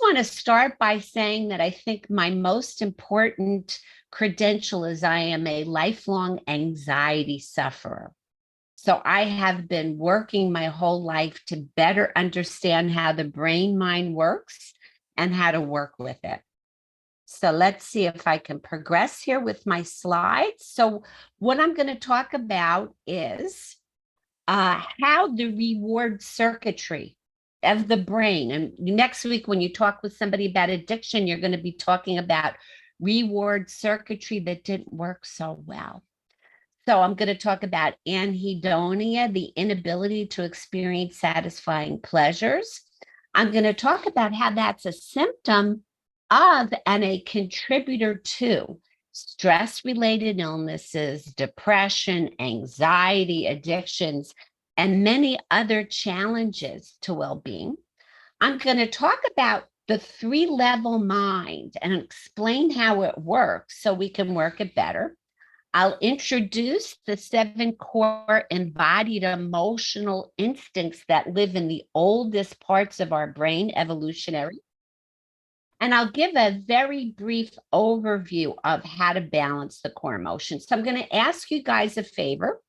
want to start by saying that I think my most important credential is I am a lifelong anxiety sufferer. So I have been working my whole life to better understand how the brain mind works and how to work with it. So let's see if I can progress here with my slides. So what I'm going to talk about is how the reward circuitry of the brain. And next week, when you talk with somebody about addiction, you're going to be talking about reward circuitry that didn't work so well. So I'm going to talk about anhedonia, the inability to experience satisfying pleasures. I'm going to talk about how that's a symptom of and a contributor to stress-related illnesses, depression, anxiety, addictions, and many other challenges to well-being. I'm going to talk about the 3-level mind and explain how it works so we can work it better. I'll introduce the 7 core embodied emotional instincts that live in the oldest parts of our brain, evolutionary. And I'll give a very brief overview of how to balance the core emotions. So I'm going to ask you guys a favor.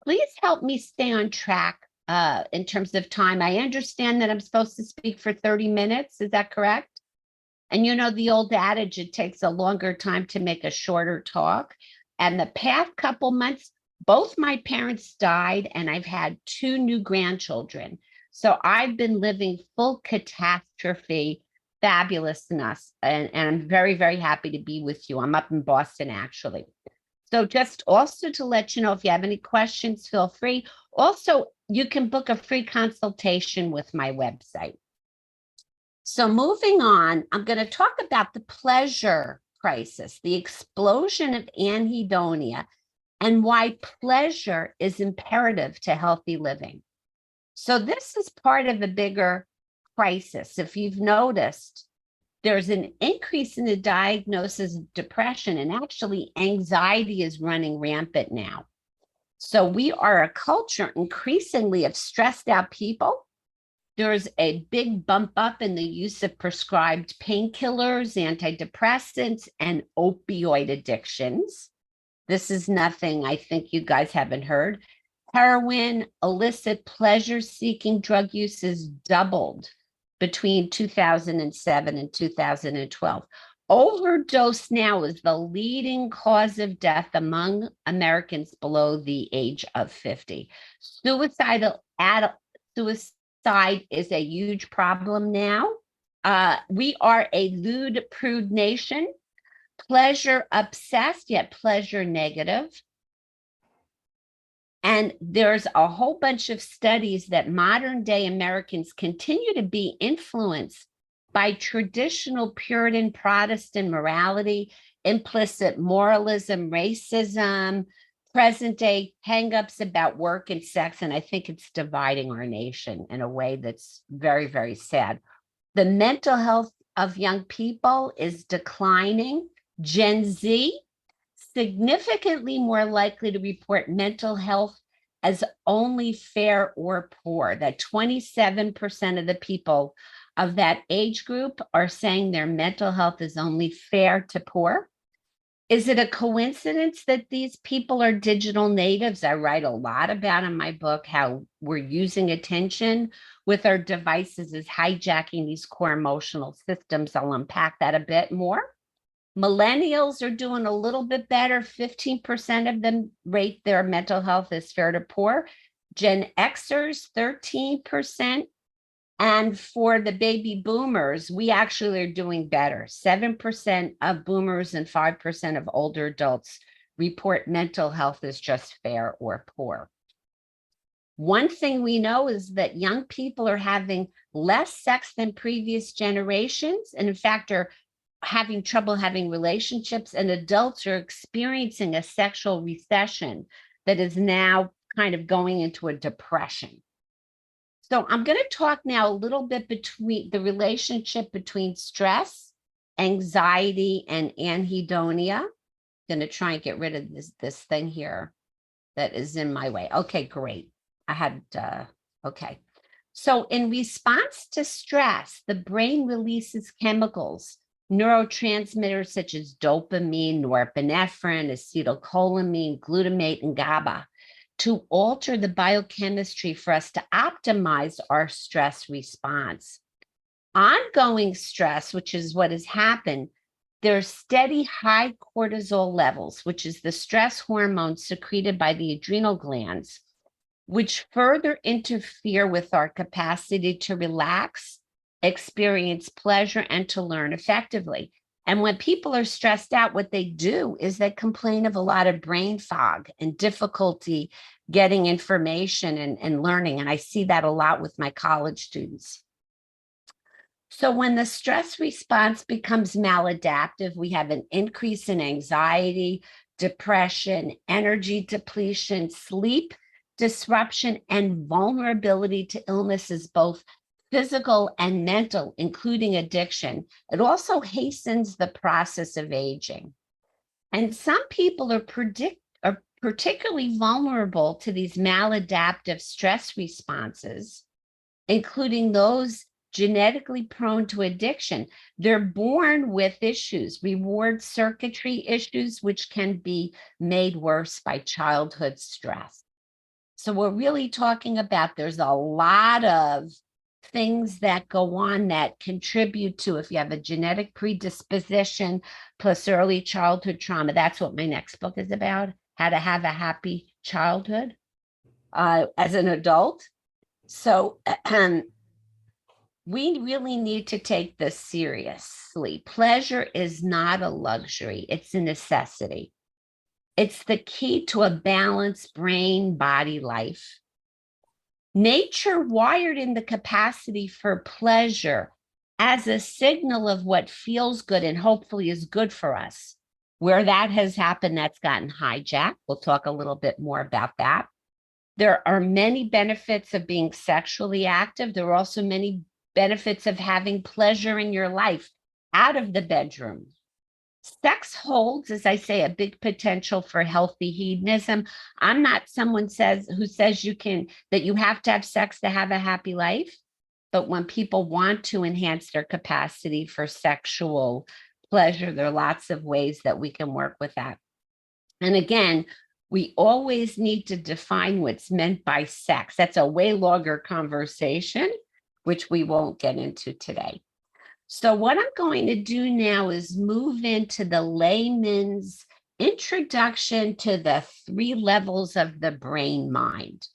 Please help me stay on track in terms of time. I understand that I'm supposed to speak for 30 minutes. Is that correct? And you know the old adage, it takes a longer time to make a shorter talk. And the past couple months, both my parents died and I've had 2 new grandchildren. So I've been living full catastrophe, fabulousness, and I'm very, very happy to be with you. I'm up in Boston, actually. So just also to let you know, if you have any questions, feel free. Also, you can book a free consultation with my website. So moving on, I'm going to talk about the pleasure crisis, the explosion of anhedonia, and why pleasure is imperative to healthy living. So this is part of a bigger crisis. If you've noticed, there's an increase in the diagnosis of depression, and actually anxiety is running rampant now. So we are a culture increasingly of stressed out people. There's a big bump up in the use of prescribed painkillers, antidepressants, and opioid addictions. This is nothing I think you guys haven't heard. Heroin, illicit pleasure-seeking drug use has doubled between 2007 and 2012. Overdose now is the leading cause of death among Americans below the age of 50. Suicide is a huge problem now. We are a lewd, prude nation, pleasure obsessed, yet pleasure negative. And there's a whole bunch of studies that modern day Americans continue to be influenced by traditional Puritan Protestant morality, implicit moralism, racism, present day hangups about work and sex. And I think it's dividing our nation in a way that's very, very sad. The mental health of young people is declining. Gen Z, significantly more likely to report mental health as only fair or poor. That 27% of the people of that age group are saying their mental health is only fair to poor. Is it a coincidence that these people are digital natives? I write a lot about in my book how we're using attention with our devices is hijacking these core emotional systems. I'll unpack that a bit more. Millennials are doing a little bit better. 15% of them rate their mental health as fair to poor. Gen Xers, 13%. And for the baby boomers, we actually are doing better. 7% of boomers and 5% of older adults report mental health as just fair or poor. One thing we know is that young people are having less sex than previous generations, and in fact are having trouble having relationships, and adults are experiencing a sexual recession that is now kind of going into a depression. So I'm going to talk now a little bit between the relationship between stress, anxiety, and anhedonia. I'm going to try and get rid of this thing here that is in my way. Okay, great. I had, okay. So in response to stress, the brain releases chemicals, neurotransmitters such as dopamine, norepinephrine, acetylcholine, glutamate, and GABA to alter the biochemistry for us to optimize our stress response. Ongoing stress, which is what has happened, there's steady high cortisol levels, which is the stress hormone secreted by the adrenal glands, which further interfere with our capacity to relax, experience pleasure, and to learn effectively. And when people are stressed out, what they do is they complain of a lot of brain fog and difficulty getting information and learning. And I see that a lot with my college students. So when the stress response becomes maladaptive, we have an increase in anxiety, depression, energy depletion, sleep disruption, and vulnerability to illnesses, both physical and mental, including addiction. It also hastens the process of aging. And some people are particularly vulnerable to these maladaptive stress responses, including those genetically prone to addiction. They're born with issues, reward circuitry issues, which can be made worse by childhood stress. So we're really talking about there's a lot of things that go on that contribute to, if you have a genetic predisposition plus early childhood trauma. That's what my next book is about, how to have a happy childhood as an adult. So we really need to take this seriously. Pleasure is not a luxury, it's a necessity. It's the key to a balanced brain-body life. Nature wired in the capacity for pleasure as a signal of what feels good and hopefully is good for us. Where that has happened, that's gotten hijacked. We'll talk a little bit more about that. There are many benefits of being sexually active. There are also many benefits of having pleasure in your life out of the bedroom. Sex holds, as I say, a big potential for healthy hedonism. I'm not someone who says that you have to have sex to have a happy life. But when people want to enhance their capacity for sexual pleasure, there are lots of ways that we can work with that. And again, we always need to define what's meant by sex. That's a way longer conversation, which we won't get into today. So what I'm going to do now is move into the layman's introduction to the 3 levels of the brain mind.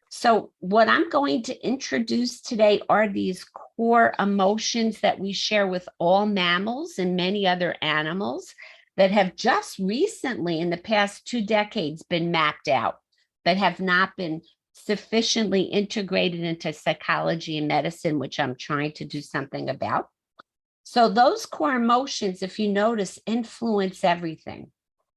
So what I'm going to introduce today are these core emotions that we share with all mammals and many other animals that have just recently, in the past 2 decades, been mapped out, but have not been sufficiently integrated into psychology and medicine, which I'm trying to do something about. So those core emotions, if you notice, influence everything,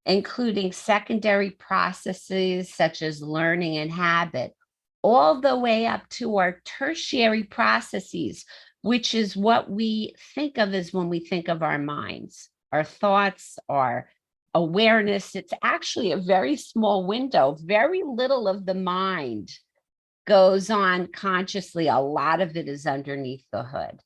including secondary processes such as learning and habit, all the way up to our tertiary processes, which is what we think of as when we think of our minds, our thoughts, our awareness. It's actually a very small window. Very little of the mind goes on consciously. A lot of it is underneath the hood.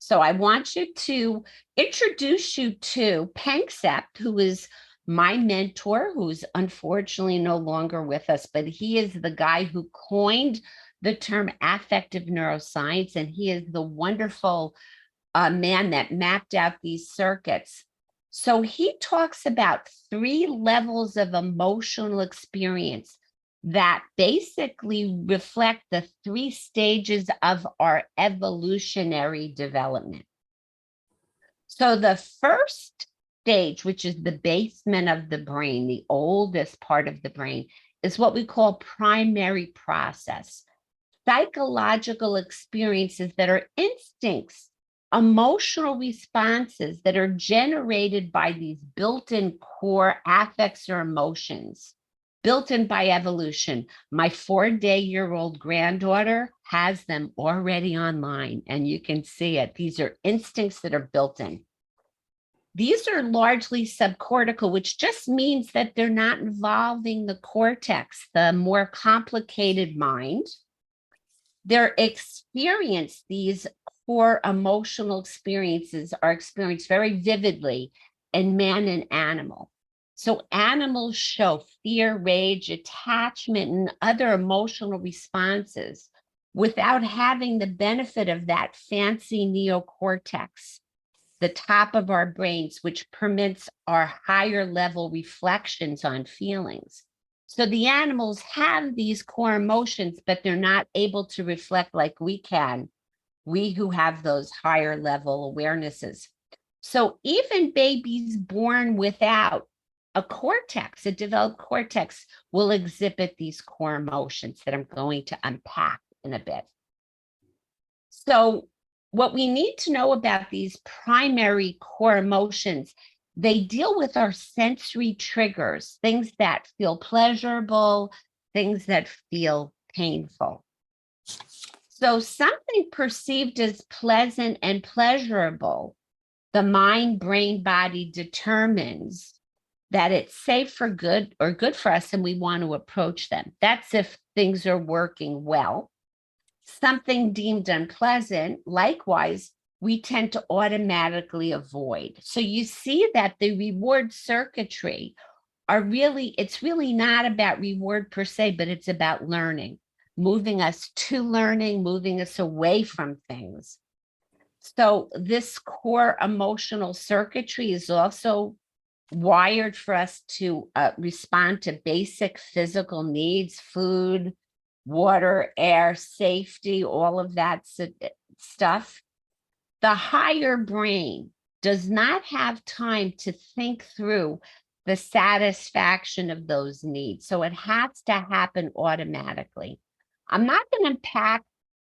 So I want to introduce you to Panksepp, who is my mentor, who's unfortunately no longer with us, but he is the guy who coined the term affective neuroscience, and he is the wonderful man that mapped out these circuits. So he talks about 3 levels of emotional experience that basically reflect the 3 stages of our evolutionary development. So the first stage, which is the basement of the brain, the oldest part of the brain, is what we call primary process. Psychological experiences that are instincts, emotional responses that are generated by these built-in core affects or emotions, built in by evolution. My 4-day-old granddaughter has them already online, and you can see it. These are instincts that are built in. These are largely subcortical, which just means that they're not involving the cortex, the more complicated mind. these core emotional experiences are experienced very vividly in man and animal. So animals show fear, rage, attachment, and other emotional responses without having the benefit of that fancy neocortex, the top of our brains, which permits our higher level reflections on feelings. So the animals have these core emotions, but they're not able to reflect like we can, we who have those higher level awarenesses. So even babies born without a cortex, a developed cortex, will exhibit these core emotions that I'm going to unpack in a bit. So what we need to know about these primary core emotions, they deal with our sensory triggers, things that feel pleasurable, things that feel painful. So something perceived as pleasant and pleasurable, the mind, brain, body determines that it's safe for good or good for us, and we want to approach them. That's if things are working well. Something deemed unpleasant, likewise, we tend to automatically avoid. So you see that the reward circuitry it's really not about reward per se, but it's about learning, moving us to learning, moving us away from things. So this core emotional circuitry is also wired for us to respond to basic physical needs, food, water, air, safety, all of that stuff. The higher brain does not have time to think through the satisfaction of those needs. So it has to happen automatically. I'm not going to unpack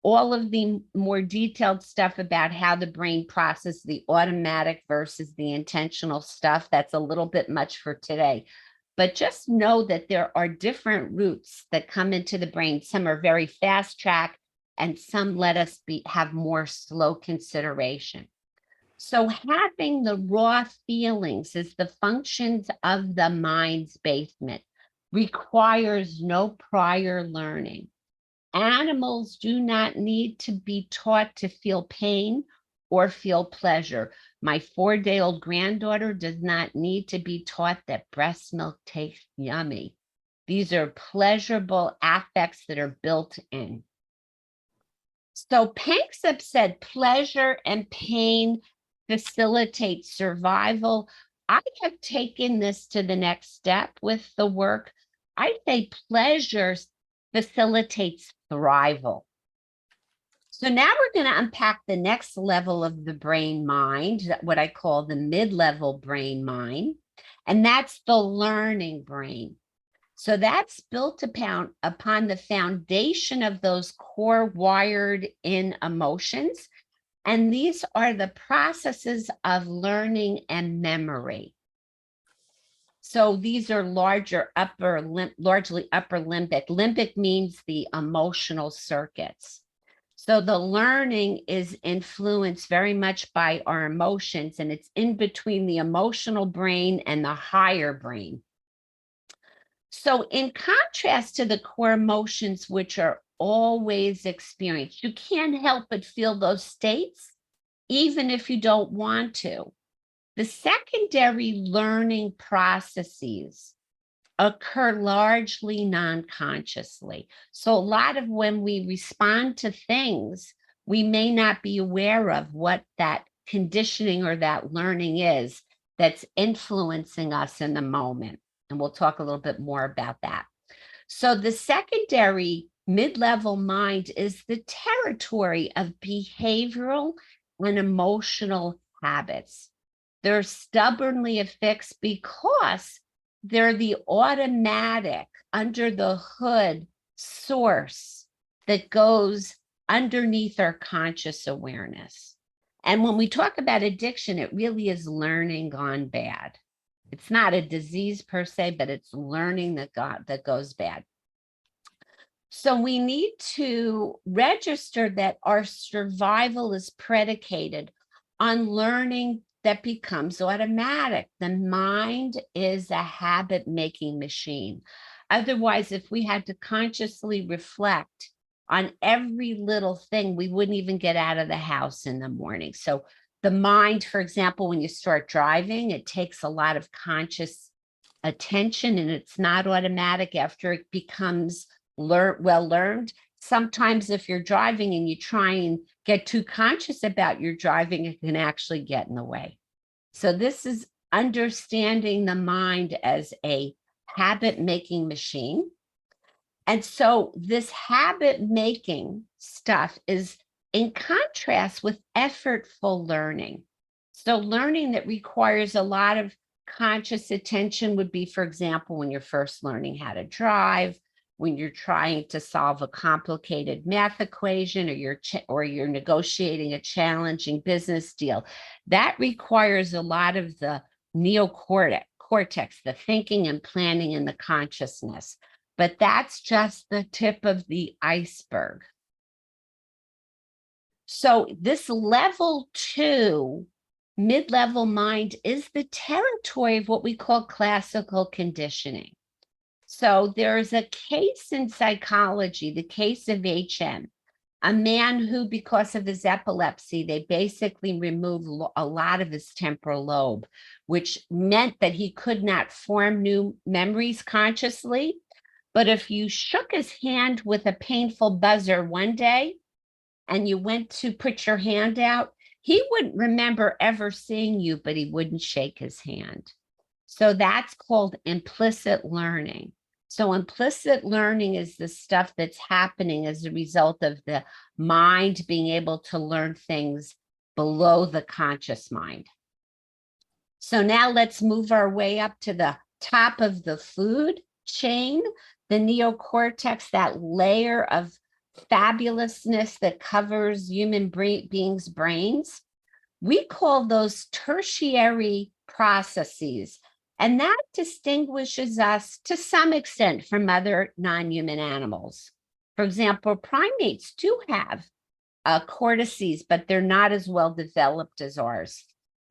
all of the more detailed stuff about how the brain processes the automatic versus the intentional stuff. That's a little bit much for today. But just know that there are different routes that come into the brain. Some are very fast track, and some let us have more slow consideration. So having the raw feelings as the functions of the mind's basement requires no prior learning. Animals do not need to be taught to feel pain or feel pleasure. My 4-day-old granddaughter does not need to be taught that breast milk tastes yummy. These are pleasurable affects that are built in. So Panksepp said pleasure and pain facilitate survival. I have taken this to the next step with the work. I say pleasure facilitates thrival. So now we're going to unpack the next level of the brain mind, what I call the mid-level brain mind, and that's the learning brain. So that's built upon the foundation of those core wired in emotions. And these are the processes of learning and memory. So these are largely upper limbic. Limbic means the emotional circuits. So the learning is influenced very much by our emotions, and it's in between the emotional brain and the higher brain. So in contrast to the core emotions, which are always experienced, you can't help but feel those states, even if you don't want to. The secondary learning processes occur largely non-consciously. So a lot of when we respond to things, we may not be aware of what that conditioning or that learning is that's influencing us in the moment. And we'll talk a little bit more about that. So the secondary mid-level mind is the territory of behavioral and emotional habits. They're stubbornly affixed because they're the automatic, under the hood source that goes underneath our conscious awareness. And when we talk about addiction, it really is learning gone bad. It's not a disease per se, but it's learning that goes bad. So we need to register that our survival is predicated on learning that becomes automatic. The mind is a habit-making machine. Otherwise, if we had to consciously reflect on every little thing, we wouldn't even get out of the house in the morning. So the mind, for example, when you start driving, it takes a lot of conscious attention, and it's not automatic after it becomes well learned. Sometimes if you're driving and you try and get too conscious about your driving, it can actually get in the way. So this is understanding the mind as a habit-making machine. And so this habit-making stuff is in contrast with effortful learning. So learning that requires a lot of conscious attention would be, for example, when you're first learning how to drive, when you're trying to solve a complicated math equation, or you're negotiating a challenging business deal. That requires a lot of the neocortex, the thinking and planning and the consciousness. But that's just the tip of the iceberg. So this level 2 mid-level mind is the territory of what we call classical conditioning. So there's a case in psychology, the case of HM, a man who, because of his epilepsy, they basically removed a lot of his temporal lobe, which meant that he could not form new memories consciously. But if you shook his hand with a painful buzzer one day and you went to put your hand out, he wouldn't remember ever seeing you, but he wouldn't shake his hand. So that's called implicit learning. So implicit learning is the stuff that's happening as a result of the mind being able to learn things below the conscious mind. So now let's move our way up to the top of the food chain, the neocortex, that layer of fabulousness that covers human beings' brains. We call those tertiary processes, and that distinguishes us to some extent from other non-human animals. For example, primates do have cortices, but they're not as well developed as ours.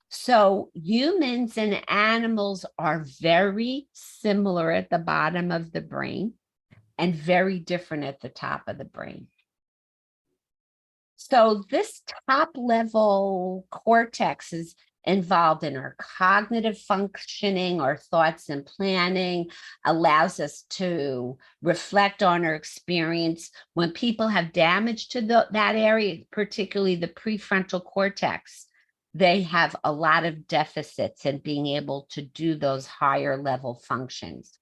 So humans and animals are very similar at the bottom of the brain and very different at the top of the brain. So this top level cortex is involved in our cognitive functioning, our thoughts and planning, allows us to reflect on our experience. When people have damage to that area, particularly the prefrontal cortex, they have a lot of deficits in being able to do those higher level functions.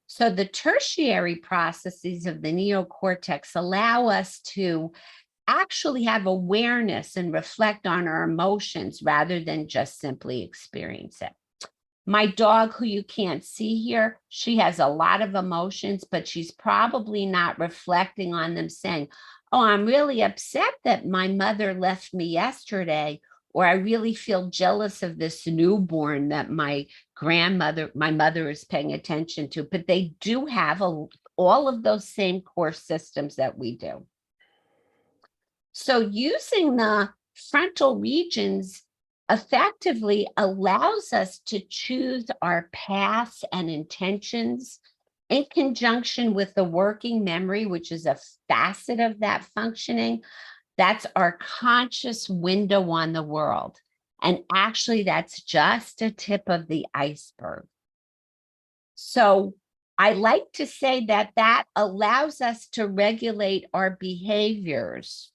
So the tertiary processes of the neocortex allow us to actually have awareness and reflect on our emotions rather than just simply experience it. My dog, who you can't see here, she has a lot of emotions, but she's probably not reflecting on them, saying, oh, I'm really upset that my mother left me yesterday, or I really feel jealous of this newborn that my mother is paying attention to. But they do have all of those same core systems that we do. So using the frontal regions effectively allows us to choose our paths and intentions in conjunction with the working memory, which is a facet of that functioning. That's our conscious window on the world. And actually, that's just a tip of the iceberg. So I like to say that that allows us to regulate our behaviors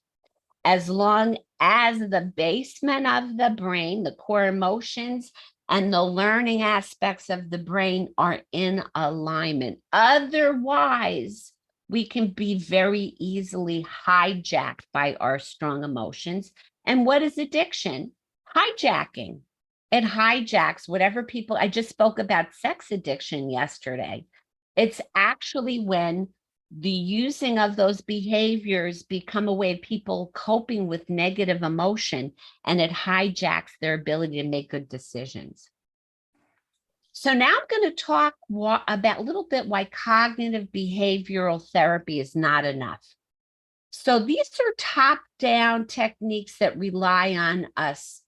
as long as the basement of the brain, the core emotions, and the learning aspects of the brain are in alignment. Otherwise, we can be very easily hijacked by our strong emotions. And what is addiction? Hijacking. It hijacks whatever people, I just spoke about sex addiction yesterday. It's actually when the using of those behaviors become a way of people coping with negative emotion, and it hijacks their ability to make good decisions. So now I'm going to talk about a little bit why cognitive behavioral therapy is not enough. So these are top-down techniques that rely on us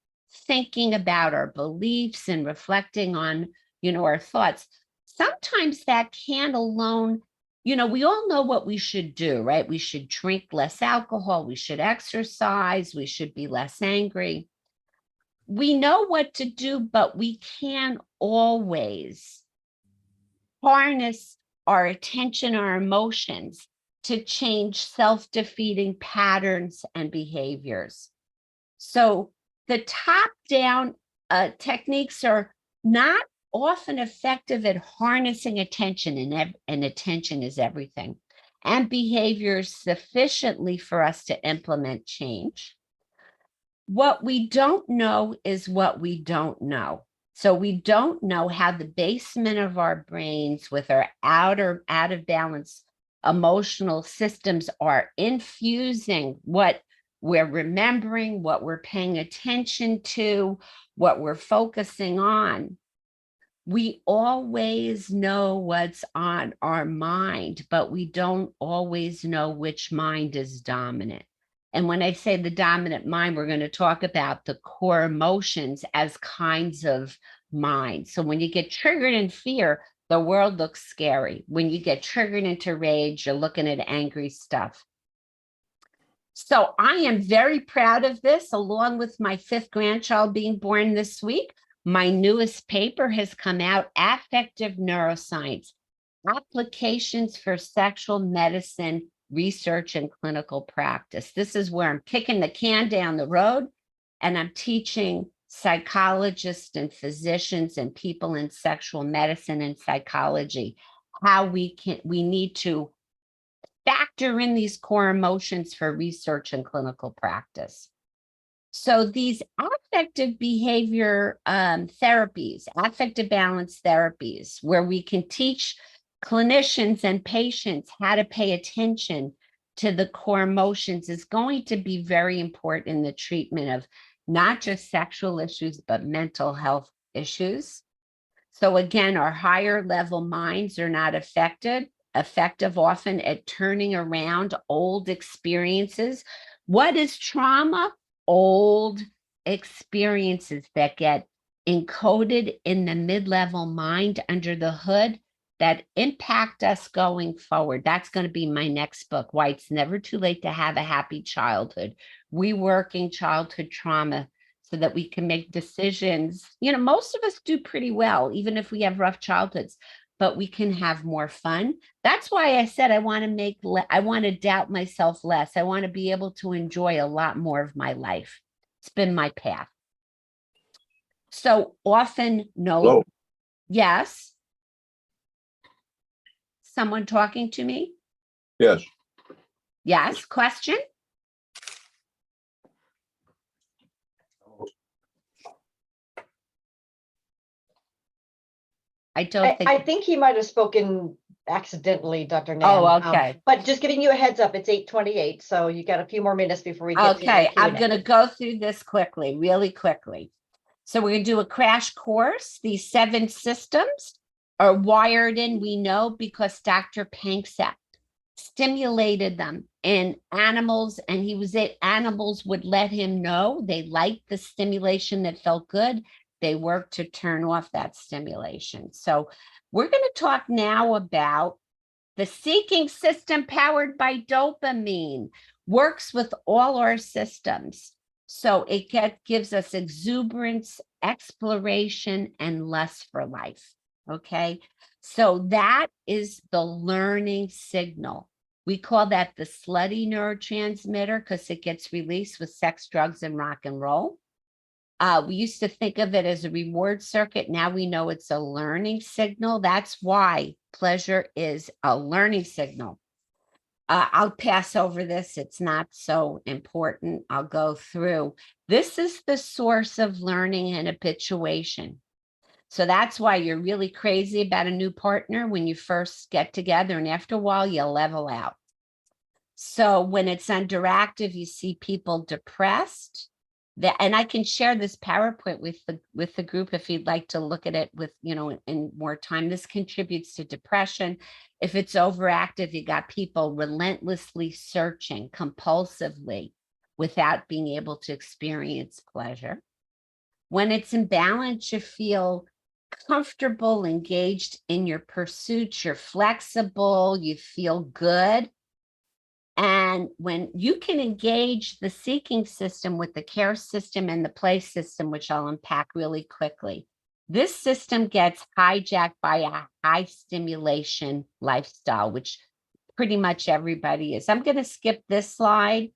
thinking about our beliefs and reflecting on, our thoughts. Sometimes that can't alone we all know what we should do, right? We should drink less alcohol. We should exercise. We should be less angry. We know what to do, but we can't always harness our attention, our emotions to change self-defeating patterns and behaviors. So the top-down techniques are not often effective at harnessing attention, and attention is everything, and behaviors sufficiently for us to implement change. What we don't know is what we don't know. So we don't know how the basement of our brains with our out of balance emotional systems are infusing what we're remembering, what we're paying attention to, what we're focusing on. We always know what's on our mind, but we don't always know which mind is dominant. And when I say the dominant mind, we're going to talk about the core emotions as kinds of minds. So when you get triggered in fear, the world looks scary. When you get triggered into rage, you're looking at angry stuff. So I am very proud of this, along with my 5th grandchild being born this week. My newest paper has come out, Affective Neuroscience, Applications for Sexual Medicine Research and Clinical Practice. This is where I'm kicking the can down the road, and I'm teaching psychologists and physicians and people in sexual medicine and psychology how we need to factor in these core emotions for research and clinical practice. So these affective behavior therapies, affective balance therapies, where we can teach clinicians and patients how to pay attention to the core emotions, is going to be very important in the treatment of not just sexual issues, but mental health issues. So again, our higher level minds are not effective often at turning around old experiences. What is trauma? Old experiences that get encoded in the mid-level mind under the hood that impact us going forward. That's going to be my next book, Why It's Never Too Late to Have a Happy Childhood, Reworking Childhood Trauma so that we can make decisions. Most of us do pretty well, even if we have rough childhoods, but we can have more fun. That's why I said I want to doubt myself less. I want to be able to enjoy a lot more of my life. It's been my path. So often, no. Hello. Yes. Someone talking to me? Yes. Yes. Question? I think he might have spoken accidentally, Dr. Nan. Oh, okay. But just giving you a heads up, it's 8:28, so you got a few more minutes before we get to Okay, I'm going to go through this quickly, really quickly. So we're going to do a crash course. These 7 systems are wired in, we know, because Dr. Panksepp stimulated them in animals, and animals would let him know they liked the stimulation that felt good. They work to turn off that stimulation. So we're going to talk now about the seeking system powered by dopamine. Works with all our systems. So it gives us exuberance, exploration, and lust for life. Okay. So that is the learning signal. We call that the slutty neurotransmitter because it gets released with sex, drugs, and rock and roll. We used to think of it as a reward circuit. Now we know it's a learning signal. That's why pleasure is a learning signal. I'll pass over this. It's not so important. I'll go through. This is the source of learning and habituation. So that's why you're really crazy about a new partner when you first get together, and after a while, you'll level out. So when it's underactive, you see people depressed. And I can share this PowerPoint with the group if you'd like to look at it with, in more time. This contributes to depression. If it's overactive, you got people relentlessly searching compulsively without being able to experience pleasure. When it's imbalanced, you feel comfortable, engaged in your pursuits, you're flexible, you feel good. And when you can engage the seeking system with the care system and the play system, which I'll unpack really quickly, this system gets hijacked by a high stimulation lifestyle, which pretty much everybody is. I'm going to skip this slide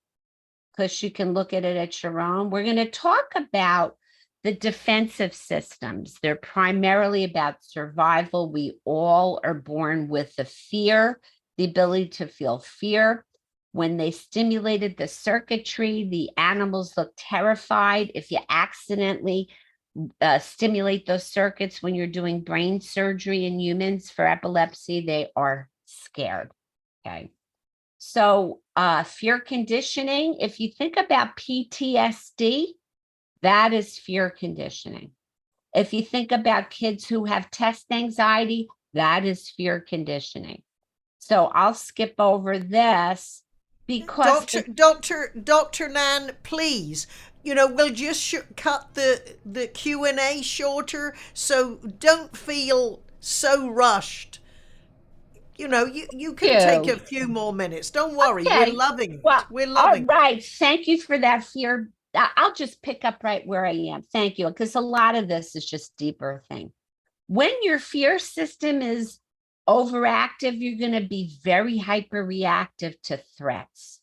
because you can look at it at your own. We're going to talk about the defensive systems. They're primarily about survival. We all are born with the fear, the ability to feel fear. When they stimulated the circuitry, the animals look terrified. If you accidentally stimulate those circuits when you're doing brain surgery in humans for epilepsy, they are scared. Okay. So fear conditioning, if you think about PTSD, that is fear conditioning. If you think about kids who have test anxiety, that is fear conditioning. So I'll skip over this because Dr. Nan, please, we'll just cut the Q&A shorter, so don't feel so rushed. You can take a few more minutes. Don't worry. Okay. We're loving it. Well, We're loving all right. Thank you for that fear. I'll just pick up right where I am. Thank you. Because a lot of this is just deeper thing. When your fear system is overactive, you're going to be very hyper reactive to threats.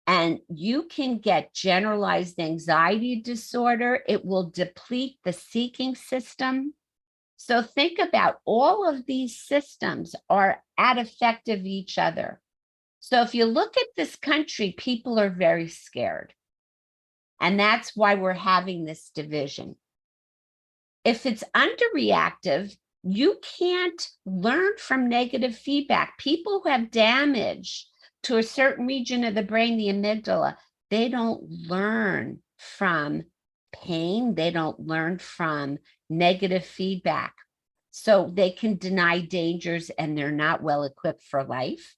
And you can get generalized anxiety disorder. It will deplete the seeking system. So think about all of these systems are at effect of each other. So if you look at this country, people are very scared. And that's why we're having this division. If it's underreactive, you can't learn from negative feedback. People who have damage to a certain region of the brain, the amygdala, they don't learn from pain. They don't learn from negative feedback. So they can deny dangers and they're not well equipped for life.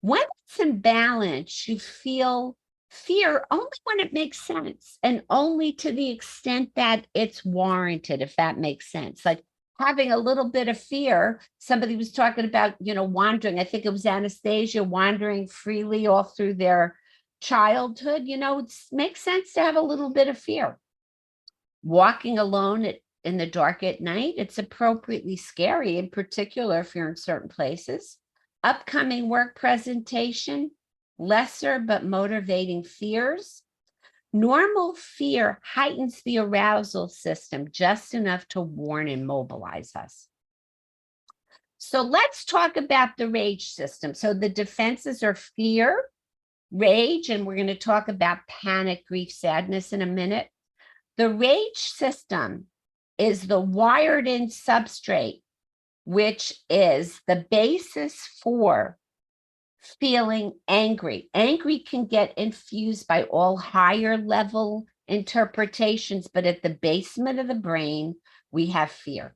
When it's in balance, you feel fear only when it makes sense and only to the extent that it's warranted, if that makes sense. Like having a little bit of fear. Somebody was talking about, wandering. I think it was Anastasia, wandering freely all through their childhood. It makes sense to have a little bit of fear. Walking alone in the dark at night, it's appropriately scary, in particular if you're in certain places. Upcoming work presentation, lesser but motivating fears. Normal fear heightens the arousal system just enough to warn and mobilize us. So let's talk about the rage system. So the defenses are fear, rage, and we're going to talk about panic, grief, sadness in a minute. The rage system is the wired-in substrate, which is the basis for feeling angry. Angry can get infused by all higher level interpretations, but at the basement of the brain, we have fear.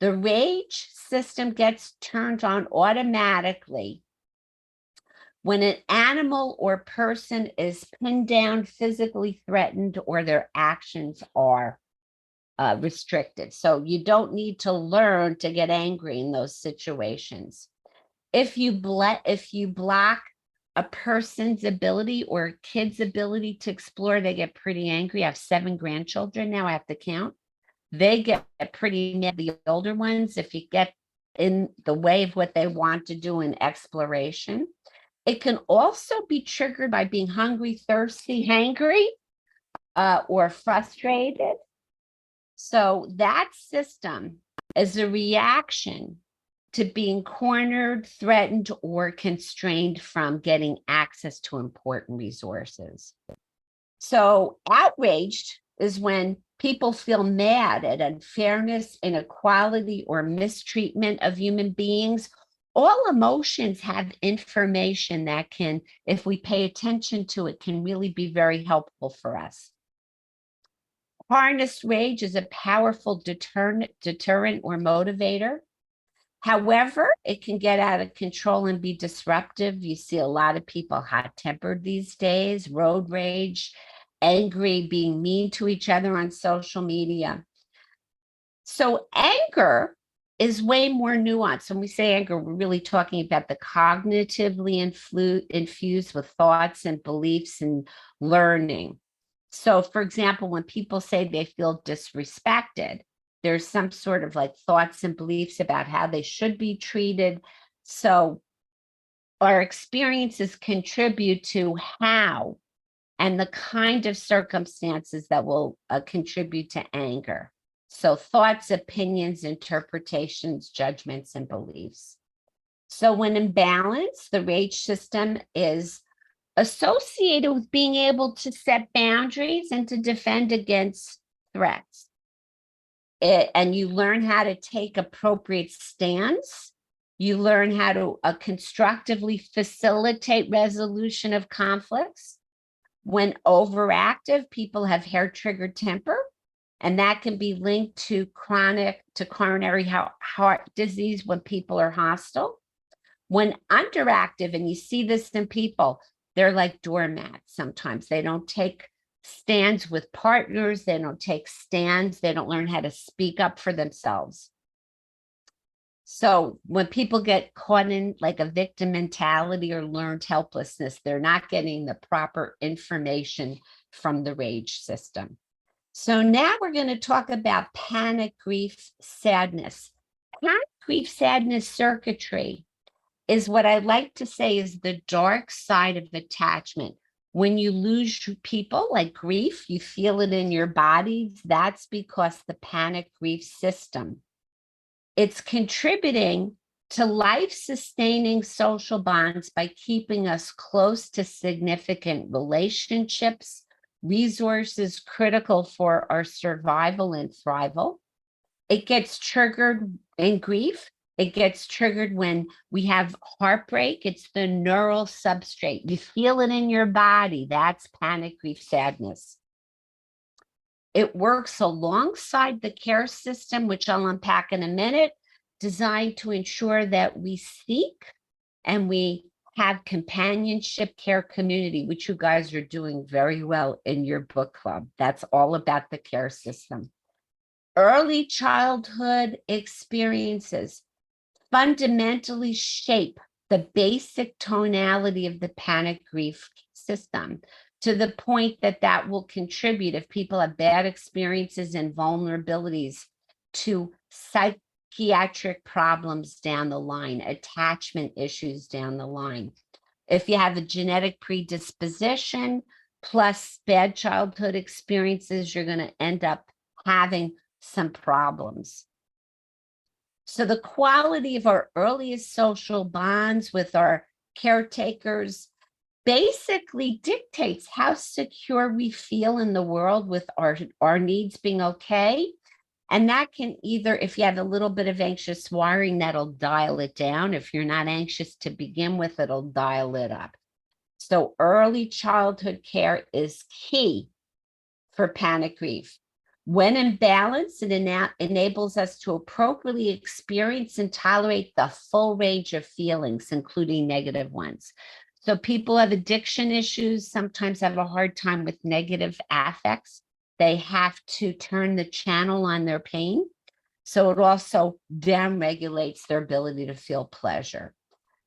The rage system gets turned on automatically when an animal or person is pinned down, physically threatened, or their actions are restricted. So you don't need to learn to get angry in those situations. If you block a person's ability or a kid's ability to explore, they get pretty angry. I have 7 grandchildren now, I have to count. They get pretty mad, the older ones, if you get in the way of what they want to do in exploration. It can also be triggered by being hungry, thirsty, hangry, or frustrated. So that system is a reaction to being cornered, threatened, or constrained from getting access to important resources. So outraged is when people feel mad at unfairness, inequality, or mistreatment of human beings. All emotions have information that can, if we pay attention to it, can really be very helpful for us. Harnessed rage is a powerful deterrent or motivator. However, it can get out of control and be disruptive. You see a lot of people hot-tempered these days, road rage, angry, being mean to each other on social media. So anger is way more nuanced. When we say anger, we're really talking about the cognitively infused with thoughts and beliefs and learning. So, for example, when people say they feel disrespected, there's some sort of like thoughts and beliefs about how they should be treated. So, our experiences contribute to how and the kind of circumstances that will contribute to anger. So, thoughts, opinions, interpretations, judgments, and beliefs. So, when in balance, the rage system is associated with being able to set boundaries and to defend against threats. And you learn how to take appropriate stands. You learn how to constructively facilitate resolution of conflicts. When overactive, people have hair-triggered temper, and that can be linked to coronary heart disease when people are hostile. When underactive, and you see this in people, they're like doormats sometimes. They don't take stands with partners. They don't take stands. They don't learn how to speak up for themselves. So when people get caught in like a victim mentality or learned helplessness, they're not getting the proper information from the rage system. So now we're going to talk about panic, grief, sadness. Panic, grief, sadness circuitry is what I like to say is the dark side of attachment. When you lose people like grief, you feel it in your body. That's because the panic grief system. It's contributing to life-sustaining social bonds by keeping us close to significant relationships, resources critical for our survival and thrival. It gets triggered in grief. It gets triggered when we have heartbreak. It's the neural substrate. You feel it in your body. That's panic, grief, sadness. It works alongside the care system, which I'll unpack in a minute, designed to ensure that we seek and we have companionship care community, which you guys are doing very well in your book club. That's all about the care system. Early childhood experiences fundamentally shape the basic tonality of the panic grief system to the point that that will contribute, if people have bad experiences and vulnerabilities, to psychiatric problems down the line, attachment issues down the line. If you have a genetic predisposition plus bad childhood experiences, you're going to end up having some problems. So the quality of our earliest social bonds with our caretakers basically dictates how secure we feel in the world with our needs being okay. And that can either, if you have a little bit of anxious wiring, that'll dial it down. If you're not anxious to begin with, it'll dial it up. So early childhood care is key for panic grief. When in balance, it enables us to appropriately experience and tolerate the full range of feelings, including negative ones. So people have addiction issues, sometimes have a hard time with negative affects. They have to turn the channel on their pain. So it also downregulates their ability to feel pleasure.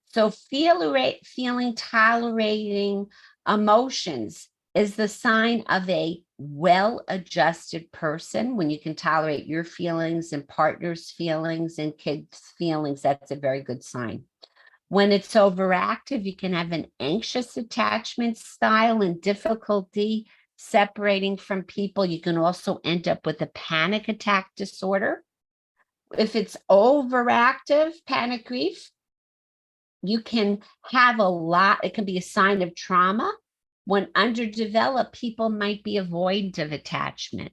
So feeling tolerating emotions is the sign of a well-adjusted person. When you can tolerate your feelings and partner's feelings and kids' feelings, that's a very good sign. When it's overactive, you can have an anxious attachment style and difficulty separating from people. You can also end up with a panic attack disorder. If it's overactive panic grief, you can have a lot, it can be a sign of trauma. When underdeveloped, people might be avoidant of attachment.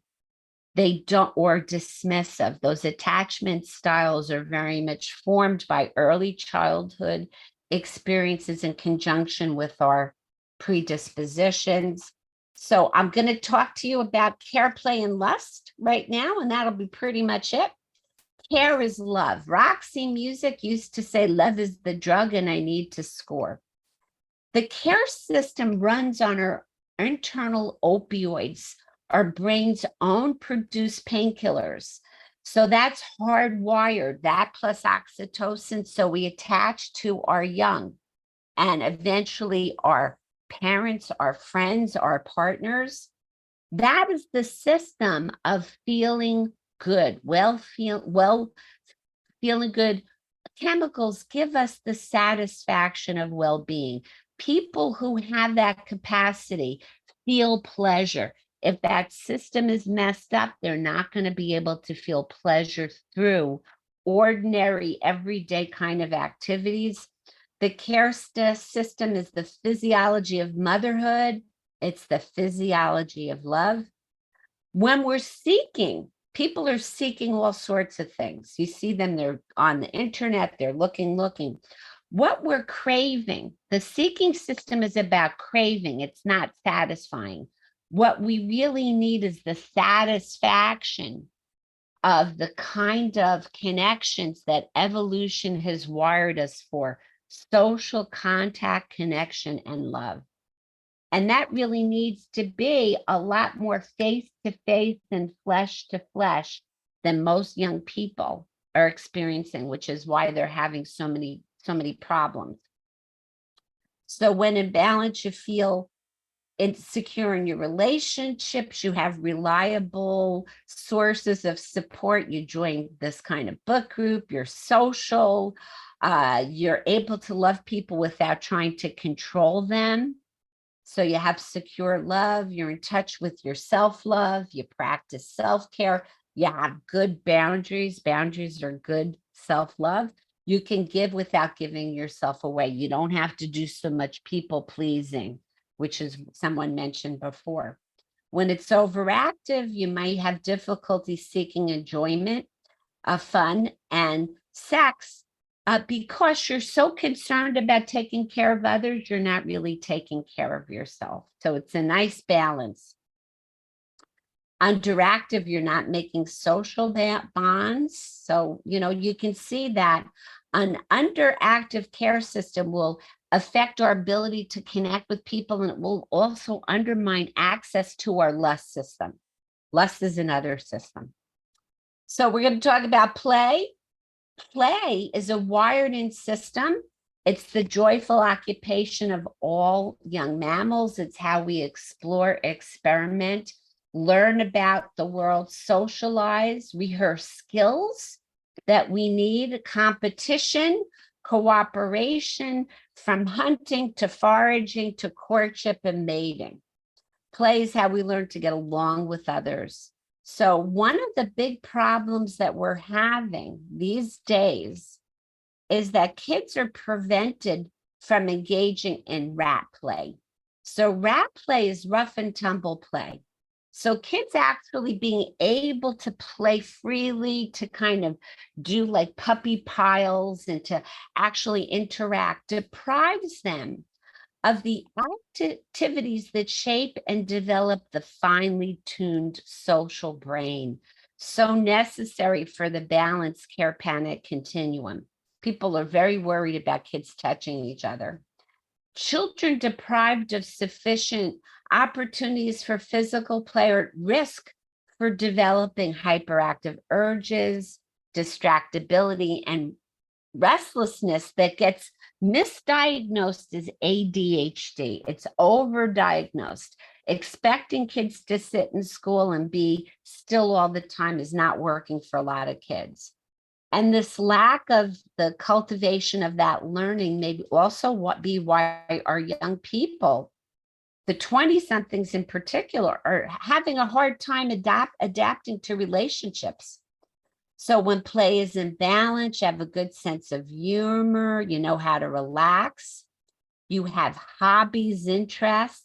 They don't, or dismissive. Those attachment styles are very much formed by early childhood experiences in conjunction with our predispositions. So I'm going to talk to you about care, play, and lust right now, and that'll be pretty much it. Care is love. Roxy Music used to say, love is the drug and I need to score. The care system runs on our internal opioids, our brain's own produced painkillers. So that's hardwired, that plus oxytocin. So we attach to our young and eventually our parents, our friends, our partners. That is the system of feeling good, feeling good. Chemicals give us the satisfaction of well-being. People who have that capacity feel pleasure. If that system is messed up, they're not going to be able to feel pleasure through ordinary, everyday kind of activities. The care system is the physiology of motherhood. It's the physiology of love. When we're seeking, people are seeking all sorts of things. You see them, they're on the internet, they're looking. What we're craving, the seeking system is about craving, it's not satisfying. What we really need is the satisfaction of the kind of connections that evolution has wired us for: social contact, connection, and love. And that really needs to be a lot more face to face and flesh to flesh than most young people are experiencing, which is why they're having so many problems. So when in balance, you feel insecure in your relationships, you have reliable sources of support, you join this kind of book group, you're social, you're able to love people without trying to control them. So you have secure love, you're in touch with your self-love, you practice self-care, you have good boundaries. Boundaries are good self-love. You can give without giving yourself away. You don't have to do so much people pleasing, which is someone mentioned before. When it's overactive, you might have difficulty seeking enjoyment, fun, and sex. Because you're so concerned about taking care of others, you're not really taking care of yourself. So it's a nice balance. Underactive, you're not making social bonds. So, you can see that an underactive care system will affect our ability to connect with people, and it will also undermine access to our lust system. Lust is another system. So we're going to talk about play. Play is a wired-in system. It's the joyful occupation of all young mammals. It's how we explore, experiment, learn about the world, socialize, rehearse skills that we need, competition, cooperation, from hunting to foraging to courtship and mating. Play is how we learn to get along with others. So one of the big problems that we're having these days is that kids are prevented from engaging in rat play. So rat play is rough and tumble play. So kids actually being able to play freely, to kind of do like puppy piles and to actually interact, deprives them of the activities that shape and develop the finely tuned social brain, so necessary for the balanced care panic continuum. People are very worried about kids touching each other. Children deprived of sufficient opportunities for physical play are at risk for developing hyperactive urges, distractibility, and restlessness that gets misdiagnosed as ADHD. It's overdiagnosed. Expecting kids to sit in school and be still all the time is not working for a lot of kids. And this lack of the cultivation of that learning may also be why our young people, the 20-somethings in particular, are having a hard time adapting to relationships. So when play is in balance, you have a good sense of humor, you know how to relax, you have hobbies, interests.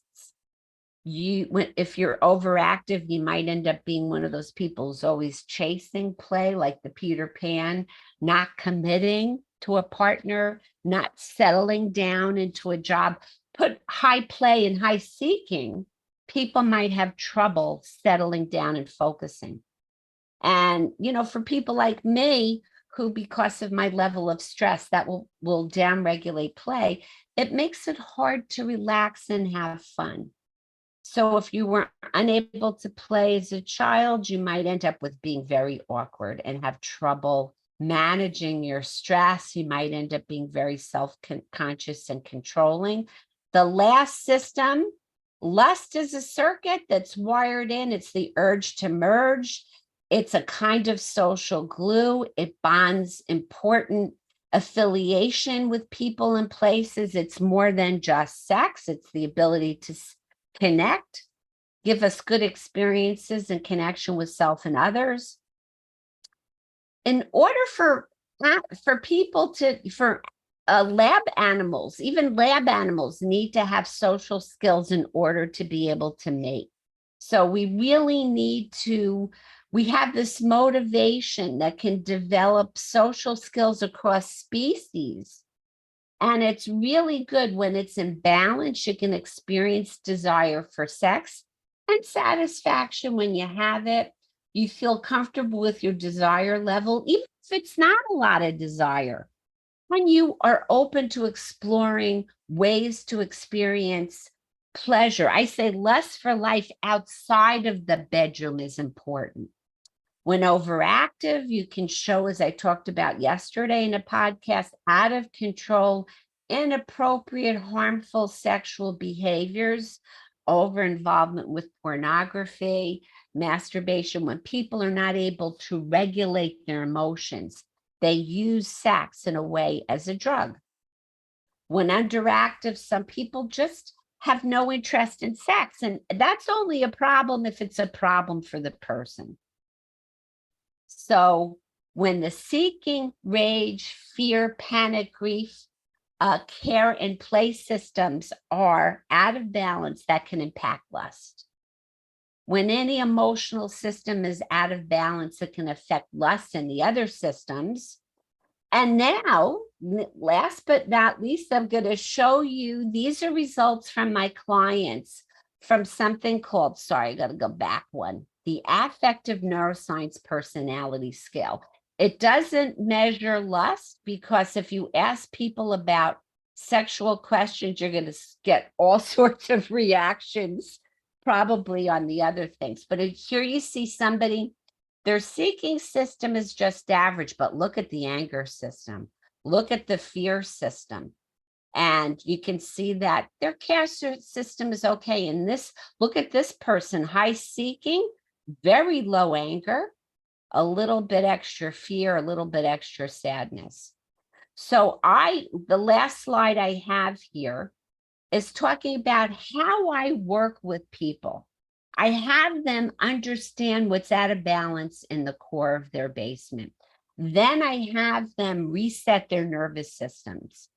If you're overactive, you might end up being one of those people who's always chasing play, like the Peter Pan, not committing to a partner, not settling down into a job. Put high play and high seeking, people might have trouble settling down and focusing. And, for people like me, who, because of my level of stress, that will downregulate play, it makes it hard to relax and have fun. So if you were unable to play as a child, you might end up with being very awkward and have trouble managing your stress. You might end up being very self-conscious and controlling. The last system, lust, is a circuit that's wired in. It's the urge to merge. It's a kind of social glue. It bonds important affiliation with people and places. It's more than just sex. It's the ability to connect, give us good experiences and connection with self and others. In order for people to, for lab animals, even lab animals need to have social skills in order to be able to mate. So we really need to, we have this motivation that can develop social skills across species. And it's really good when it's in balance. You can experience desire for sex and satisfaction when you have it. You feel comfortable with your desire level, even if it's not a lot of desire. When you are open to exploring ways to experience pleasure, I say lust for life outside of the bedroom is important. When overactive, you can show, as I talked about yesterday in a podcast, out of control, inappropriate, harmful sexual behaviors, over involvement with pornography, masturbation. When people are not able to regulate their emotions, they use sex in a way as a drug. When underactive, some people just have no interest in sex, and that's only a problem if it's a problem for the person. So when the seeking, rage, fear, panic, grief, care and play systems are out of balance, that can impact lust. When any emotional system is out of balance, it can affect lust and the other systems. And now, last but not least, I'm going to show you, these are results from my clients from something called, sorry, I got to go back one, the Affective Neuroscience Personality Scale. It doesn't measure lust, because if you ask people about sexual questions, you're going to get all sorts of reactions, probably on the other things. But here you see somebody, their seeking system is just average, but look at the anger system. Look at the fear system. And you can see that their care system is okay. And this, look at this person, high seeking, very low anger, a little bit extra fear, a little bit extra sadness. So the last slide I have here is talking about how I work with people. I have them understand what's out of balance in the core of their basement. Then I have them reset their nervous systems.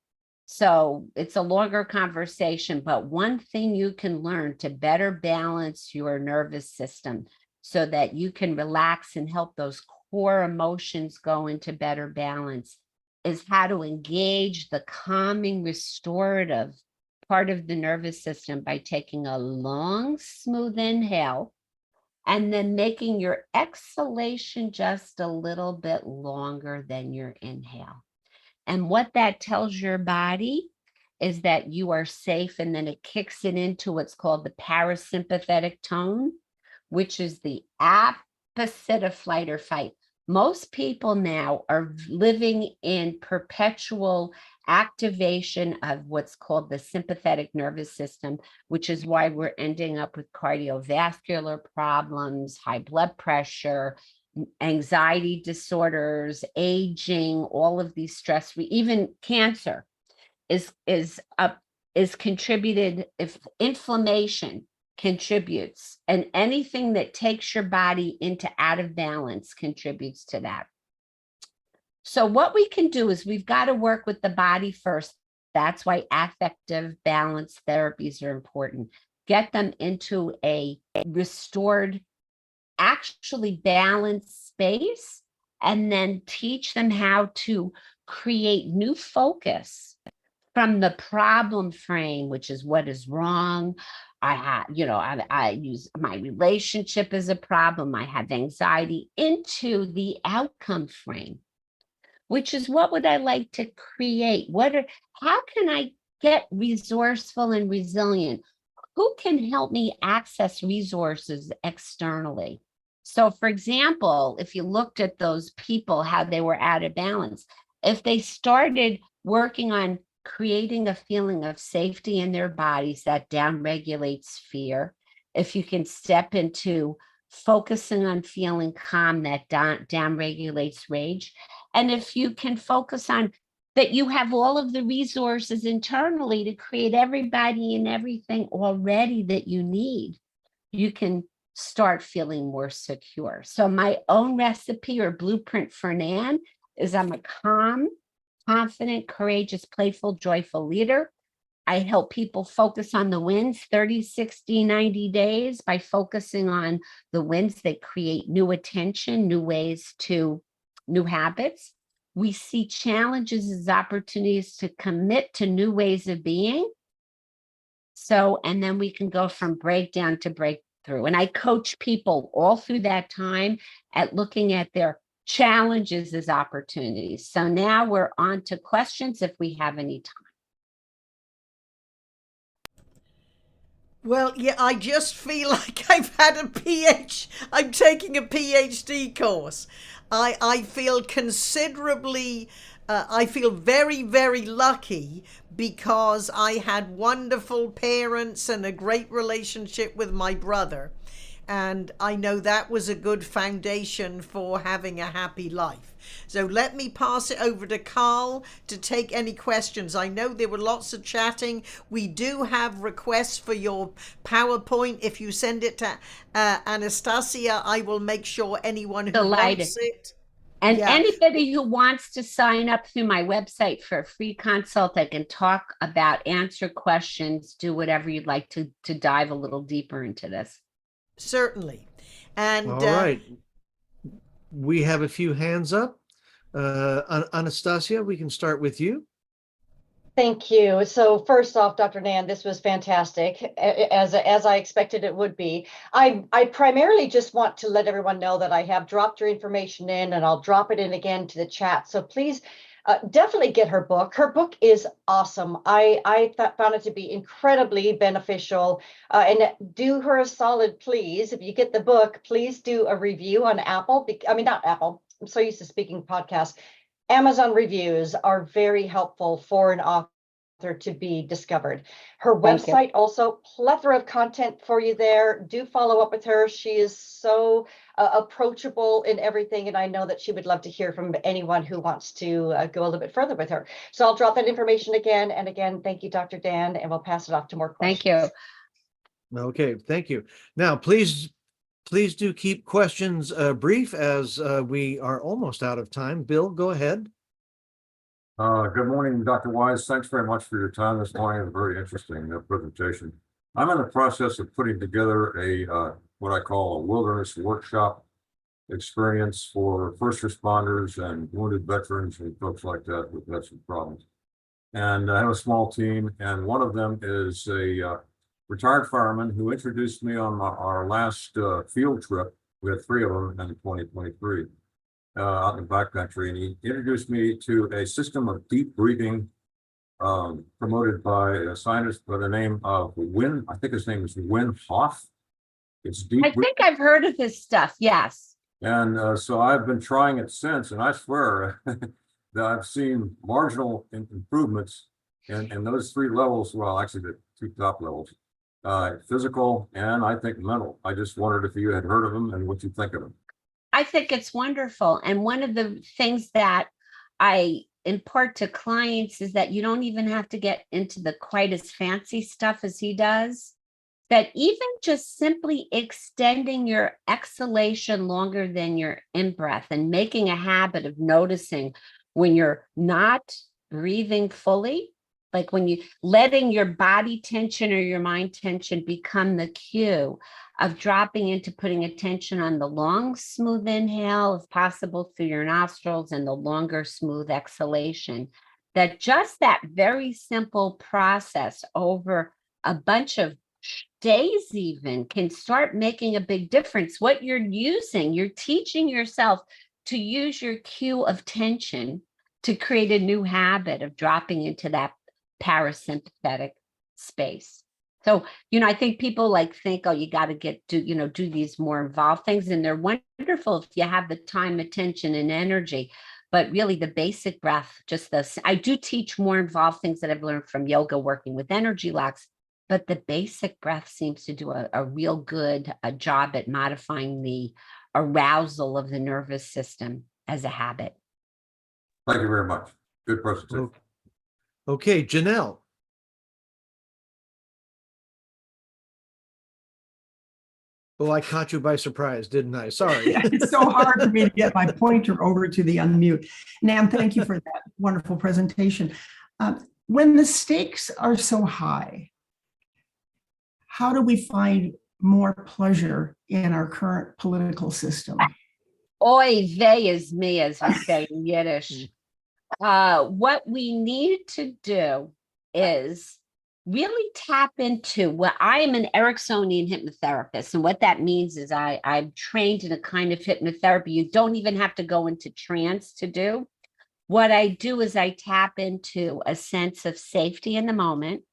So it's a longer conversation, but one thing you can learn to better balance your nervous system so that you can relax and help those core emotions go into better balance is how to engage the calming, restorative part of the nervous system by taking a long, smooth inhale and then making your exhalation just a little bit longer than your inhale. And what that tells your body is that you are safe, and then it kicks it into what's called the parasympathetic tone, which is the opposite of flight or fight. Most people now are living in perpetual activation of what's called the sympathetic nervous system, which is why we're ending up with cardiovascular problems, high blood pressure, anxiety disorders, aging, all of these stress, even cancer is contributed, if inflammation contributes, and anything that takes your body into out of balance contributes to that. So what we can do is we've got to work with the body first. That's why affective balance therapies are important. Get them into a restored, actually balanced space, and then teach them how to create new focus from the problem frame, which is what is wrong. I use my relationship as a problem. I have anxiety, into the outcome frame, which is what would I like to create? How can I get resourceful and resilient? who can help me access resources externally? So, for example, if you looked at those people, how they were out of balance, if they started working on creating a feeling of safety in their bodies that downregulates fear, if you can step into focusing on feeling calm that downregulates rage, and if you can focus on that you have all of the resources internally to create everybody and everything already that you need, you can start feeling more secure. So my own recipe or blueprint for Nan is I'm a calm, confident, courageous, playful, joyful leader. I help people focus on the wins 30, 60, 90 days by focusing on the wins that create new attention, new ways to new habits. We see challenges as opportunities to commit to new ways of being. So, and then we can go from breakdown to breakthrough. And I coach people all through that time at looking at their challenges as opportunities. So now we're on to questions if we have any time. Well, yeah, I just feel like I've had I'm taking a PhD course. I feel considerably, I feel very, very lucky because I had wonderful parents and a great relationship with my brother. And I know that was a good foundation for having a happy life. So let me pass it over to Carl to take any questions. I know there were lots of chatting. We do have requests for your PowerPoint. If you send it to Anastasia, I will make sure anyone who Delighted. wants it. And Yeah. anybody who wants to sign up through my website for a free consult, I can talk about, answer questions, do whatever you'd like to dive a little deeper into this. Certainly. And all right. We have a few hands up. Anastasia, we can start with you. Thank you. So first off, Dr. Nan, this was fantastic, as I expected it would be. I primarily just want to let everyone know that I have dropped your information in, and I'll drop it in again to the chat. So please definitely get her book. Her book is awesome. I found it to be incredibly beneficial. And do her a solid, please. If you get the book, please do a review on Apple. I mean, not Apple. I'm so used to speaking podcasts. Amazon reviews are very helpful for an author to be discovered. Her website also, plethora of content for you there. Do follow up with her. She is so approachable in everything, and I know that she would love to hear from anyone who wants to go a little bit further with her. So I'll drop that information again. And again, thank you, Dr. Dan, and we'll pass it off to more questions. Thank you. Okay, thank you. Now, please do keep questions brief, as we are almost out of time. Bill, go ahead. Good morning, Dr. Wise. Thanks very much for your time this morning. It was a very interesting presentation. I'm in the process of putting together a what I call a wilderness workshop experience for first responders and wounded veterans and folks like that with veteran problems. And I have a small team, and one of them is a retired fireman who introduced me on our last field trip. We had 3 of them in 2023 out in the backcountry, and he introduced me to a system of deep breathing promoted by a scientist by the name of Win. I think his name is Win Hof. It's deep. I think I've heard of this stuff. Yes. And so I've been trying it since, and I swear that I've seen marginal improvements in those 3 levels. Well, actually the 2 top levels, physical and I think mental. I just wondered if you had heard of them and what you think of them. I think it's wonderful. And one of the things that I impart to clients is that you don't even have to get into the quite as fancy stuff as he does. That even just simply extending your exhalation longer than your in-breath and making a habit of noticing when you're not breathing fully, like when you letting your body tension or your mind tension become the cue of dropping into putting attention on the long, smooth inhale, if possible, through your nostrils, and the longer, smooth exhalation. That just that very simple process over a bunch of days even can start making a big difference. What you're teaching yourself to use your cue of tension to create a new habit of dropping into that parasympathetic space. So, I think people think, oh, you got to do these more involved things. And they're wonderful if you have the time, attention, and energy. But really the basic breath, I do teach more involved things that I've learned from yoga, working with energy locks. But the basic breath seems to do a real good job at modifying the arousal of the nervous system as a habit. Thank you very much. Good presentation. Okay, Janelle. Oh, I caught you by surprise, didn't I? Sorry. It's so hard for me to get my pointer over to the unmute. Nan, thank you for that wonderful presentation. When the stakes are so high, how do we find more pleasure in our current political system? Oy vey is me, as we say in Yiddish. What we need to do is really tap into what I am an Ericksonian hypnotherapist. And what that means is I'm trained in a kind of hypnotherapy you don't even have to go into trance to do. What I do is I tap into a sense of safety in the moment.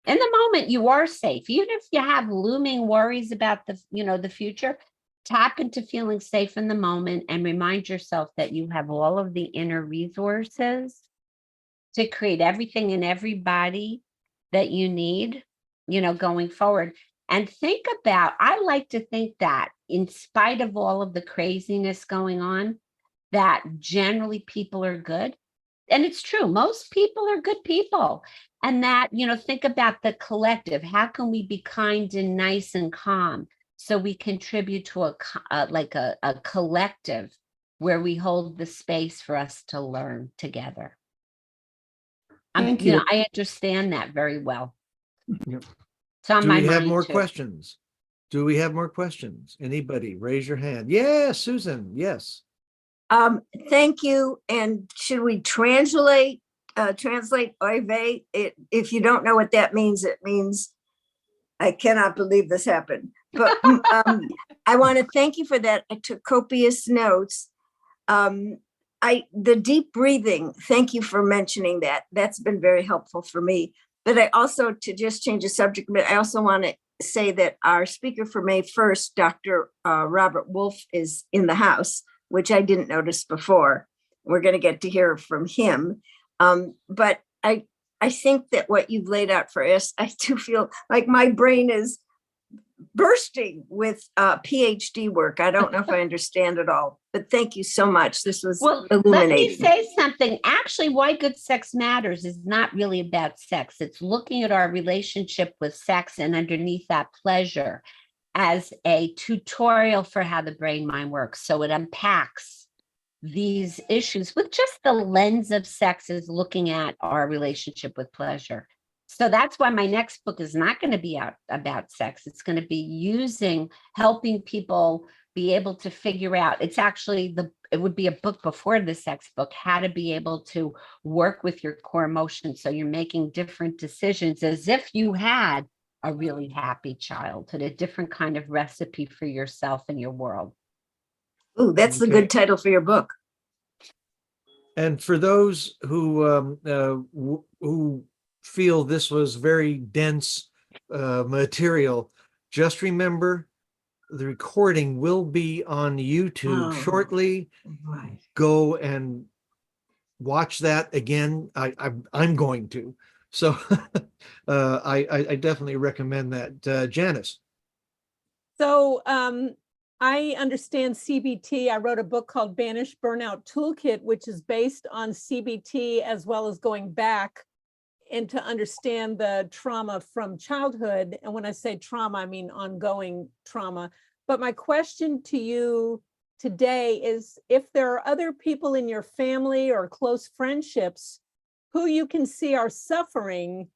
In the moment, you are safe. Even if you have looming worries about the future, tap into feeling safe in the moment and remind yourself that you have all of the inner resources to create everything and everybody that you need, going forward. And I like to think that in spite of all of the craziness going on, that generally people are good. And it's true, most people are good people. And that, think about the collective. How can we be kind and nice and calm so we contribute to a collective where we hold the space for us to learn together? Thank you. I understand that very well. Yep. So Do we have more questions? Do we have more questions? Anybody? Raise your hand. Yes, Susan. Yes. Thank you. And should we translate oy vey? If you don't know what that means, it means I cannot believe this happened. But I want to thank you for that. I took copious notes. The deep breathing, thank you for mentioning that. That's been very helpful for me. But I also, to just change the subject a bit, I also want to say that our speaker for May 1st, Dr. Robert Wolf, is in the house, which I didn't notice before. We're going to get to hear from him. But I think that what you've laid out for us, I do feel like my brain is bursting with PhD work. I don't know if I understand it all, but thank you so much. This was illuminating. Let me say something. Actually, why good sex matters is not really about sex. It's looking at our relationship with sex and underneath that pleasure as a tutorial for how the brain mind works. So it unpacks these issues with just the lens of sex is looking at our relationship with pleasure. So that's why my next book is not going to be about sex. It's going to be helping people be able to figure out. It's actually it would be a book before the sex book, how to be able to work with your core emotions. So you're making different decisions as if you had a really happy childhood, a different kind of recipe for yourself and your world. Ooh, that's the good title for your book. And for those who feel this was very dense material, just remember the recording will be on YouTube shortly. Right. Go and watch that again. I'm going to. So I definitely recommend that. Janice. So I understand CBT. I wrote a book called Banish Burnout Toolkit, which is based on CBT as well as going back and to understand the trauma from childhood. And when I say trauma, I mean ongoing trauma. But my question to you today is if there are other people in your family or close friendships who you can see are suffering,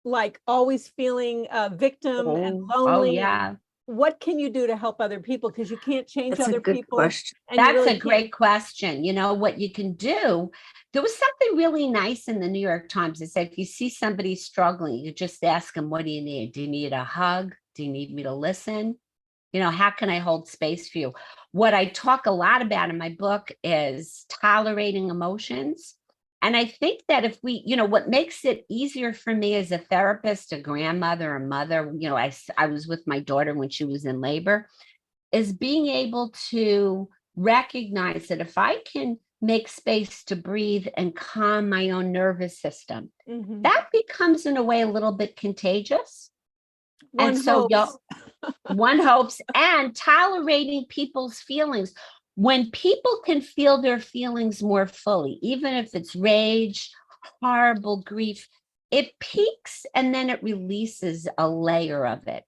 like always feeling a victim and lonely. Oh, yeah. What can you do to help other people? Because you can't change That's other a good people. question. That's a great question. What you can do. There was something really nice in the New York Times. It said, if you see somebody struggling, you just ask them, what do you need? Do you need a hug? Do you need me to listen? How can I hold space for you? What I talk a lot about in my book is tolerating emotions. And I think that if we, what makes it easier for me as a therapist, a grandmother, a mother, I was with my daughter when she was in labor, is being able to recognize that if I can make space to breathe and calm my own nervous system, that becomes in a way a little bit contagious. One and so hopes. one hopes, and tolerating people's feelings. When people can feel their feelings more fully, even if it's rage, horrible grief, it peaks and then it releases a layer of it.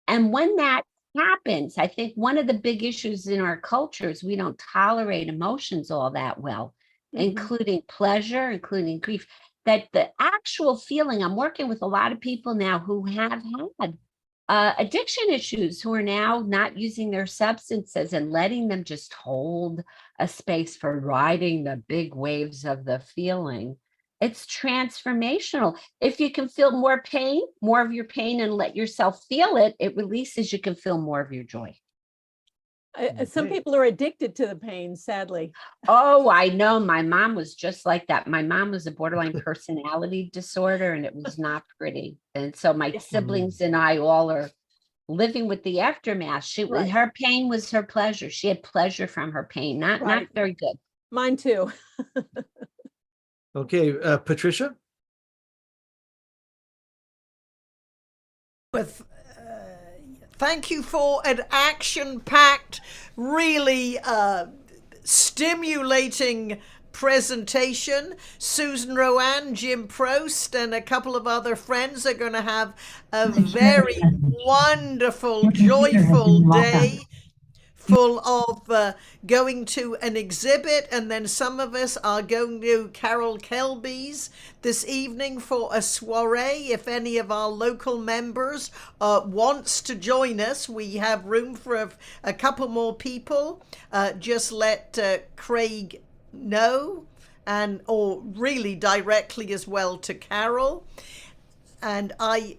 And when that happens, I think one of the big issues in our culture is we don't tolerate emotions all that well, including pleasure, including grief. That the actual feeling, I'm working with a lot of people now who have had addiction issues, who are now not using their substances and letting them just hold a space for riding the big waves of the feeling. It's transformational. If you can feel more pain, more of your pain, and let yourself feel it, it releases, you can feel more of your joy. Some people are addicted to the pain, sadly. Oh, I know. My mom was just like that. My mom was a borderline personality disorder, and it was not pretty. And so my siblings and I all are living with the aftermath. Her pain was her pleasure. She had pleasure from her pain. Not very good. Mine too. Okay, Patricia? Thank you for an action-packed, really stimulating presentation. Susan Rowan, Jim Prost, and a couple of other friends are going to have a very wonderful, joyful day full of going to an exhibit, and then some of us are going to Carol Kelby's this evening for a soiree. If any of our local members wants to join us, we have room for a couple more people. Just let Craig know, or really directly as well to Carol. And I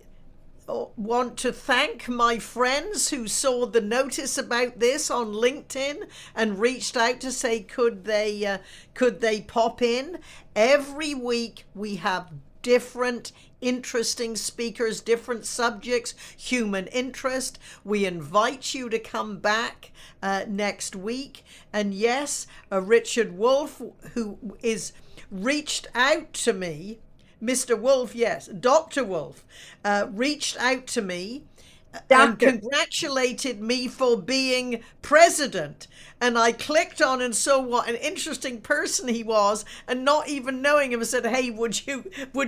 want to thank my friends who saw the notice about this on LinkedIn and reached out to say could they pop in. Every week we have different interesting speakers, different subjects, human interest. We invite you to come back next week. And yes, Richard Wolf, who is reached out to me, Mr. Wolf, yes, Dr. Wolf, reached out to me and congratulated me for being president. And I clicked on and saw what an interesting person he was, and not even knowing him, said, hey, would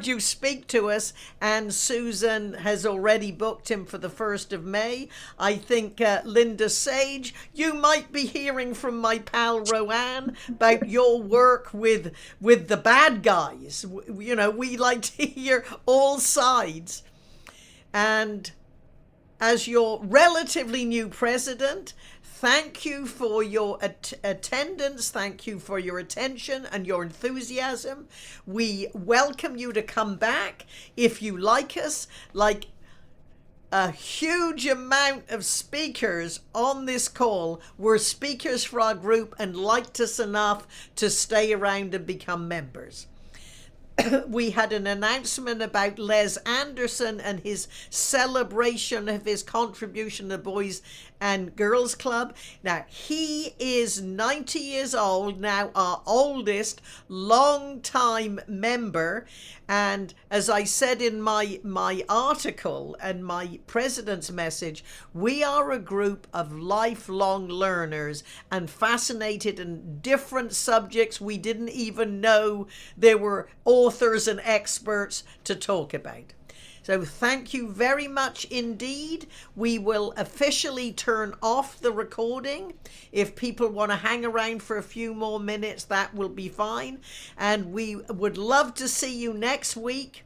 you speak to us? And Susan has already booked him for the 1st of May. I think Linda Sage, you might be hearing from my pal Rowan about your work with the bad guys. We like to hear all sides. And as your relatively new president, thank you for your attendance. Thank you for your attention and your enthusiasm. We welcome you to come back if you like us. Like a huge amount of speakers on this call were speakers for our group and liked us enough to stay around and become members. We had an announcement about Les Anderson and his celebration of his contribution to the Boys and Girls Club. Now, he is 90 years old, now our oldest long-time member. And as I said in my article and my president's message, we are a group of lifelong learners and fascinated in different subjects we didn't even know there were authors and experts to talk about. So thank you very much indeed. We will officially turn off the recording. If people want to hang around for a few more minutes, that will be fine. And we would love to see you next week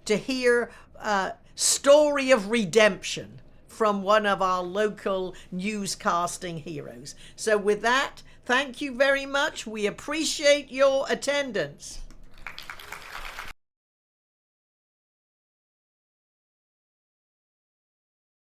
to hear a story of redemption from one of our local newscasting heroes. So with that, thank you very much. We appreciate your attendance.